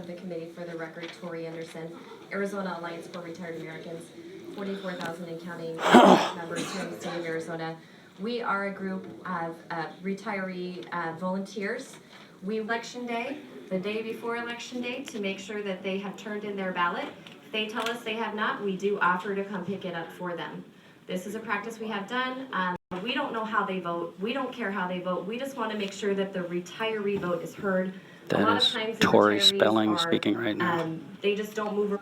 of the committee, for the record, Tori Anderson, Arizona Alliance for Retired Americans, 44,000 and counting members here in the state of Arizona. We are a group of retiree volunteers. We election day, the day before election day, to make sure that they have turned in their ballot. If they tell us they have not, we do offer to come pick it up for them. This is a practice we have done. We don't know how they vote. We don't care how they vote. We just want to make sure that the retiree vote is heard. That a lot is of times Tori the retirees Spelling are, speaking right now. They just don't move.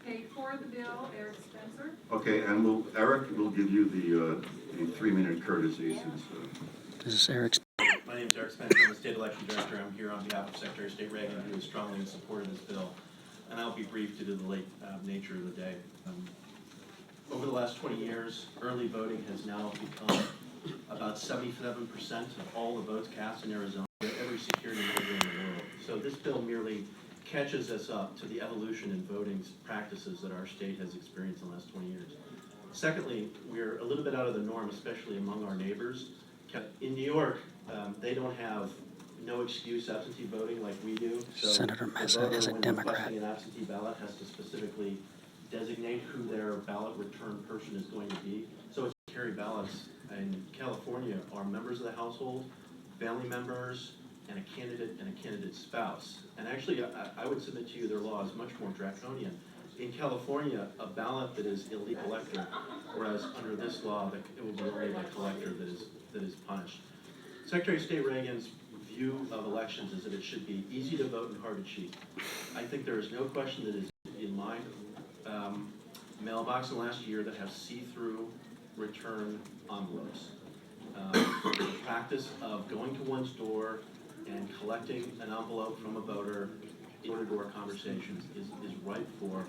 Okay, for the bill, Eric Spencer. Okay, and Eric will give you the 3-minute courtesy since. This is Eric. My name is Eric Spencer. I'm the State Election Director. I'm here on behalf of Secretary of State Reagan, who is strongly in support of this bill. And I'll be brief due to the late nature of the day. Over the last 20 years, early voting has now become about 77% of all the votes cast in Arizona, every security measure in the world. So this bill merely catches us up to the evolution in voting practices that our state has experienced in the last 20 years. Secondly, we're a little bit out of the norm, especially among our neighbors. In New York, they don't have no excuse absentee voting like we do. So Senator Massa is a when Democrat. requesting an absentee ballot has to specifically designate who their ballot return person is going to be. So it's carry ballots in California are members of the household, family members, and a candidate's spouse. And actually, I would submit to you their law is much more draconian. In California, a ballot that is illegal collector, whereas under this law, it will be only the collector that is punished. Secretary of State Reagan's view of elections is that it should be easy to vote and hard to cheat. I think there is no question that is in my mailbox in the last year that have see-through return envelopes. The practice of going to one's door and collecting an envelope from a voter in door-to-door conversations is ripe for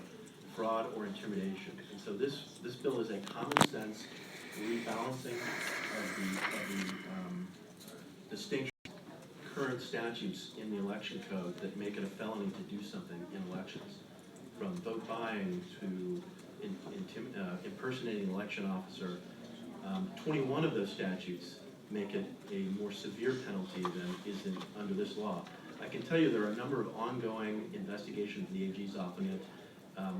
fraud or intimidation. And so this bill is a common sense rebalancing of the distinction current statutes in the election code that make it a felony to do something in elections, from vote buying to impersonating an election officer. 21 of those statutes make it a more severe penalty than is under this law. I can tell you there are a number of ongoing investigations in the AG's office.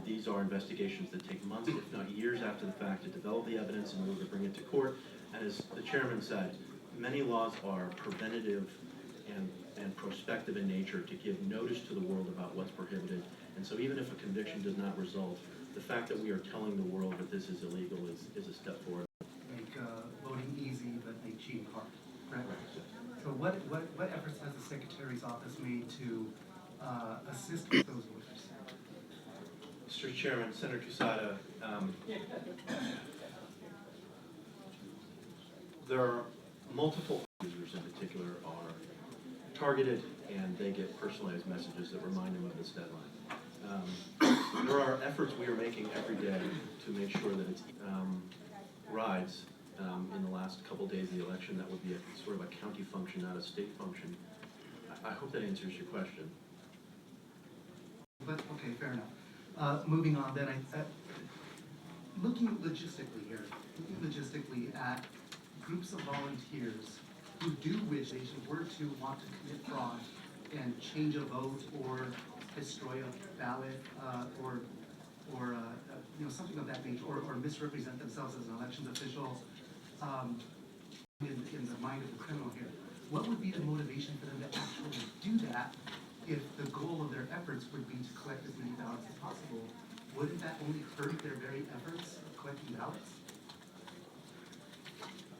These are investigations that take months, if not years after the fact, to develop the evidence in order to bring it to court. And as the chairman said, many laws are preventative and prospective in nature to give notice to the world about what's prohibited. And so even if a conviction does not result, the fact that we are telling the world that this is illegal is a step forward. Make voting easy, but make cheating hard, correct? So what efforts has the Secretary's office made to assist with those voters? Mr. Chairman, Senator Quesada, there are multiple users in particular are targeted and they get personalized messages that remind them of this deadline. There are efforts we are making every day to make sure that it's rides in the last couple days of the election. That would be a sort of a county function, not a state function. I hope that answers your question. But okay, fair enough. Moving on then, looking logistically at groups of volunteers who do wish they were to want to commit fraud and change a vote or destroy a ballot or something of that nature, or misrepresent themselves as an elections official in the mind of the criminal here. What would be the motivation for them to actually do that if the goal of their efforts would be to collect as many ballots as possible? Wouldn't that only hurt their very efforts of collecting ballots?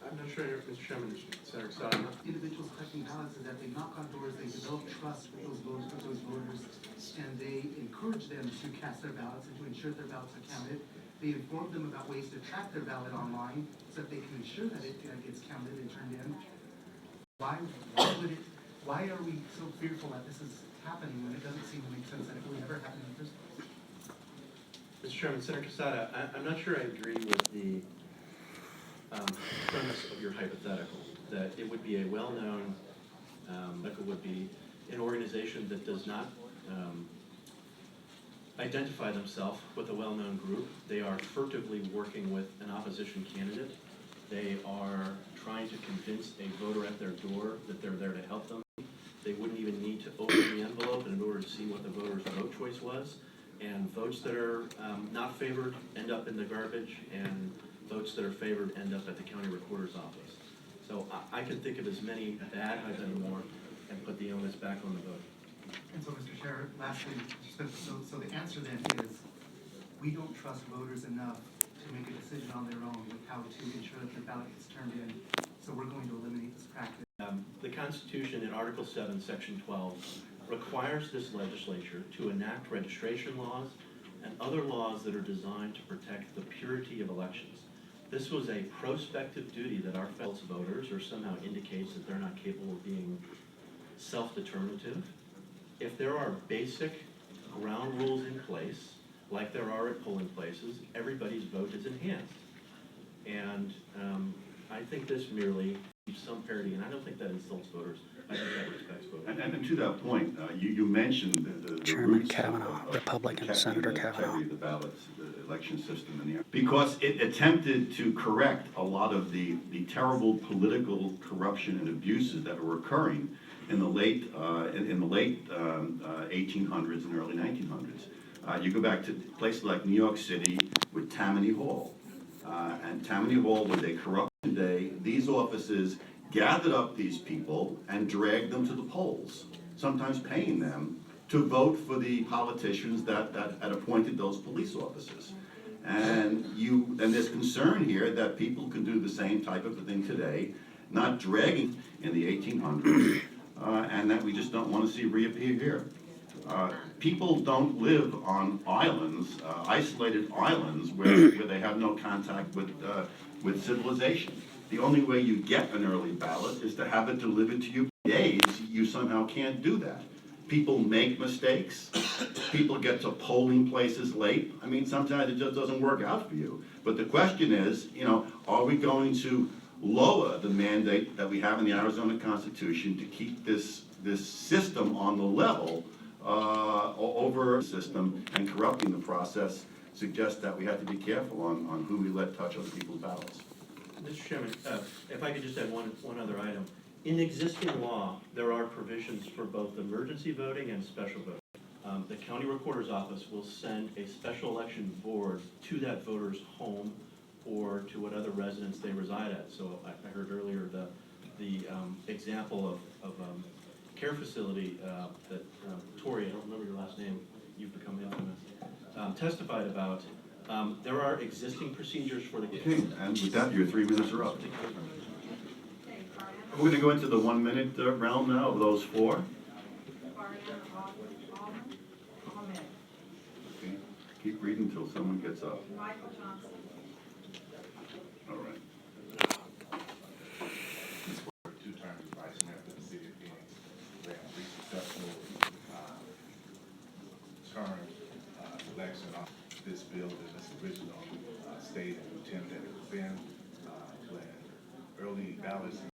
I'm not sure, Mr. Chairman, Senator Quesada. Individuals collecting ballots is that they knock on doors, they develop trust with those voters, and they encourage them to cast their ballots and to ensure their ballots are counted. They inform them about ways to track their ballot online so that they can ensure that it gets counted and turned in. Why are we so fearful that this is happening when it doesn't seem to make sense that it will ever happen in the first place? Mr. Chairman, Senator Quesada, I'm not sure I agree with the premise of your hypothetical, that it would be a well-known, would be an organization that does not identify themselves with a well-known group. They are furtively working with an opposition candidate. They are trying to convince a voter at their door that they're there to help them. They wouldn't even need to open the envelope in order to see what the voter's vote choice was. And votes that are not favored end up in the garbage, and votes that are favored end up at the county recorder's office. So I can think of as many bad I've done more and put the onus back on the voter. And so, Mr. Chair, lastly, so the answer then is, we don't trust voters enough to make a decision on their own with how to ensure that the ballot gets turned in, so we're going to eliminate this practice. The Constitution in Article 7, Section 12, requires this legislature to enact registration laws and other laws that are designed to protect the purity of elections. This was a prospective duty that our fellow voters, or somehow indicates that they're not capable of being self-determinative. If there are basic ground rules in place, like there are at polling places, everybody's vote is enhanced. And I think this merely gives some parity, and I don't think that insults voters. I think that respects voters. And to that point, you mentioned the Chairman roots Kavanaugh, Republican, protecting Senator the Kavanaugh. integrity of the ballots, the election system in the because it attempted to correct a lot of the terrible political corruption and abuses that were occurring in the late 1800s and early 1900s. You go back to places like New York City with Tammany Hall, and Tammany Hall was a corruption day. These offices gathered up these people and dragged them to the polls, sometimes paying them to vote for the politicians that had appointed those police officers. And there's concern here that people could do the same type of thing today, not dragging in the 1800s, and that we just don't want to see reappear here. People don't live on islands, isolated islands, where they have no contact with civilization. The only way you get an early ballot is to have it delivered to you. Days, you somehow can't do that. People make mistakes. People get to polling places late. I mean, sometimes it just doesn't work out for you. But the question is, are we going to lower the mandate that we have in the Arizona Constitution to keep this system on the level over the system, and corrupting the process suggests that we have to be careful on who we let touch other people's ballots. Mr. Chairman, if I could just add one other item. In existing law, there are provisions for both emergency voting and special voting. The county recorder's office will send a special election board to that voter's home or to what other residence they reside at. So I heard earlier the example of care facility that Tori, I don't remember your last name, you've become infamous, testified about. There are existing procedures for the. Okay, and with that, your 3 minutes are up. We're going to go into the 1 minute realm now of those four. Okay, keep reading until someone gets up. Michael Johnson. All right. Two-term vice mayor for the city of Phoenix. We had 3 successful term election on this building, this original state and attempt that it was in when early ballots